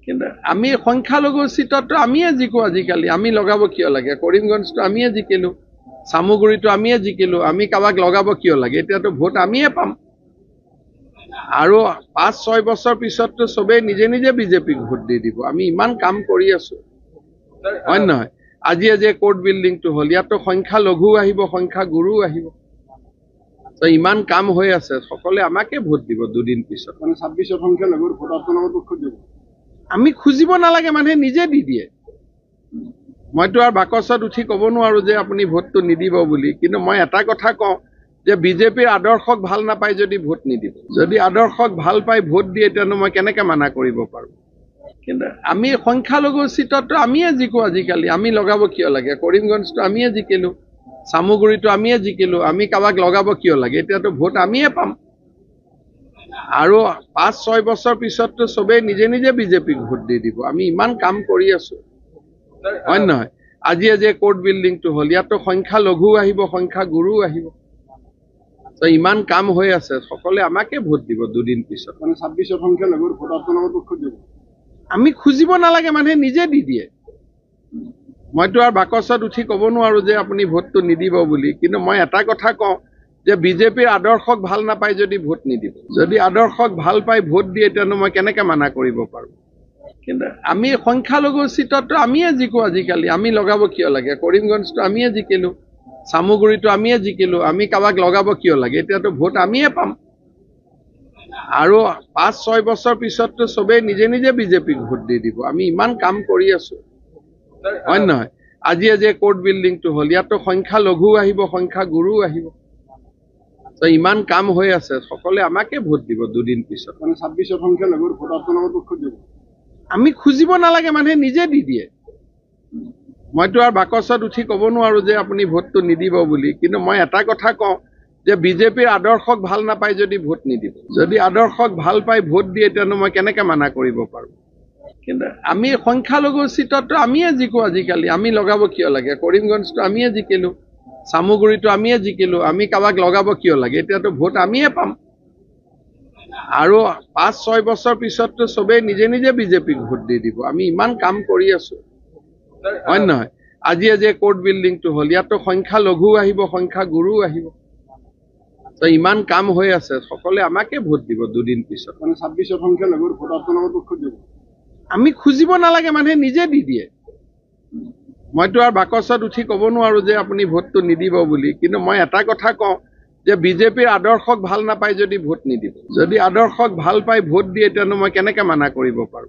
কিন্তু আমি সংখ্যালঘু চিটতো আমিয়ে জিকো আজিকালি আমি লগাব কিয় লাগে কৰিমগঞ্জটো আমিয়ে জিকিলো সামুগুৰিটো আমিয়ে জিকিলো আমি কাবাক লগাব কিয় লাগে এতিয়াতো ভোট আমিয়ে পাম আৰু 5-6 বছৰ পিছততো সবে নিজে নিজে বিজেপিক ভোট দি দিব আমি ইমান কাম কৰি আছো হয় নহয় আজি আজি কোৰ্ট বিল্ডিংটো হল ইয়াতো সংখ্যালঘু আহিব সংখ্যাগুৰু আহিব তো ইমান কাম হৈ আছে সকলে আমাকে ভোট দিব দুদিন পিছত মানে 26 সংখ্যালঘুৰ ভোট আপোনালোকৰ পক্ষত যাব আমি খুজিব নালাগে মানুহে নিজে দি দিয়ে মইতো আৰু বাকচত উঠি ক'ব নোৱাৰো যে আপুনি ভোটটো নিদিব বুলি কিন্তু মই এটা কথা কওঁ যে বিজেপিৰ আদৰ্শক ভাল নাপায় যদি ভোট নিদিব যদি আদৰ্শক ভাল পাই ভোট দিয়ে তেনে মই কেনেকৈ মানা কৰিব পাৰো কিন্তু আমি সংখ্যালঘু চিটতো আমিয়ে জিকো আজিকালি আমি লগাব কিয় লাগে কৰিমগঞ্জটো আমিয়ে জিকিলো সামুগুৰিটো আমিয়ে জিকিলো আমি কাবাক লগাব কিয় লাগে এতিয়াতো ভোট আমিয়ে পাম আৰু 5-6 বছৰ পিছততো সবে নিজে নিজে বিজেপিক ভোট দি দিব আমি ইমান কাম কৰি আছো হয় নহয় আজি আজি কোৰ্ট বিল্ডিংটো হল ইয়াতো সংখ্যালঘু আহিব সংখ্যাগুৰু আহিব তো ইমান কাম হৈ আছে সকলে আমাকে ভোট দিব দুদিন পিছত মানে 26 সংখ্যালঘুৰ ভোট আপোনালোকৰ পক্ষত যাব আমি খুজিব নালাগে মানুহে নিজে দি দিয়ে মইতো আৰু বাকচত উঠি ক'ব নোৱাৰো যে আপুনি ভোটটো নিদিব বুলি কিন্তু মই এটা কথা কওঁ যে বিজেপিৰ আদৰ্শক ভাল নাপায় যদি ভোট নিদিব যদি আদৰ্শক ভাল পাই ভোট দিয়ে তেনে মই কেনেকৈ মানা কৰিব পাৰো কিন্তু আমি সংখ্যালঘু চিটতো আমিয়ে জিকো আজিকালি আমি লগাব কিয় লাগে কৰিমগঞ্জটো আমিয়ে জিকিলো সামুগুৰিটো আমিয়ে জিকিলো আমি কাবাক লগাব কিয় লাগে এতিয়াতো ভোট আমিয়ে পাম আৰু 5-6 বছৰ পিছততো সবে নিজে নিজে বিজেপিক ভোট দি দিব আমি ইমান কাম কৰি আছো হয় নহয় আজি আজি কোৰ্ট বিল্ডিংটো হল ইয়াতো সংখ্যালঘু আহিব সংখ্যাগুৰু আহিব তো ইমান কাম হৈ আছে সকলে আমাকে ভোট দিব দুদিন পিছত মানে 26 সংখ্যালঘুৰ ভোট আপোনালোকৰ পক্ষত যাব আমি খুজিব নালাগে মানুহে নিজে দি দিয়ে মইতো আৰু বাকচত উঠি ক'ব নোৱাৰো যে আপুনি ভোটটো নিদিব বুলি কিন্তু মই এটা কথা কওঁ যে বিজেপিৰ আদৰ্শক ভাল নাপায় যদি ভোট নিদিব যদি আদৰ্শক ভাল পাই ভোট দিয়ে তেনে মই কেনেকৈ মানা কৰিব পাৰো কিন্তু আমি সংখ্যালঘু চিটতো আমিয়ে জিকো আজিকালি আমি লগাব কিয় লাগে কৰিমগঞ্জটো আমিয়ে জিকিলো সামুগুৰিটো আমিয়ে জিকিলো আমি কাবাক লগাব কিয় লাগে এতিয়াতো ভোট আমিয়ে পাম আৰু 5-6 বছৰ পিছততো সবে নিজে নিজে বিজেপিক ভোট দি দিব আমি ইমান কাম কৰি আছো হয় নহয় আজি আজি কোৰ্ট বিল্ডিংটো হল ইয়াতো সংখ্যালঘু আহিব সংখ্যাগুৰু আহিব তো ইমান কাম হৈ আছে সকলে আমাকে ভোট দিব দুদিন পিছত মানে 26 সংখ্যালঘুৰ ভোট আপোনালোকৰ পক্ষত যাব আমি খুজিব নালাগে মানুহে নিজে দি দিয়ে মইতো আৰু বাকচত উঠি ক'ব নোৱাৰো যে আপুনি ভোটটো নিদিব বুলি কিন্তু মই এটা কথা কওঁ যে বিজেপিৰ আদৰ্শক ভাল নাপায় যদি ভোট নিদিব যদি আদৰ্শক ভাল পাই ভোট দিয়ে তেনে মই কেনেকৈ মানা কৰিব পাৰো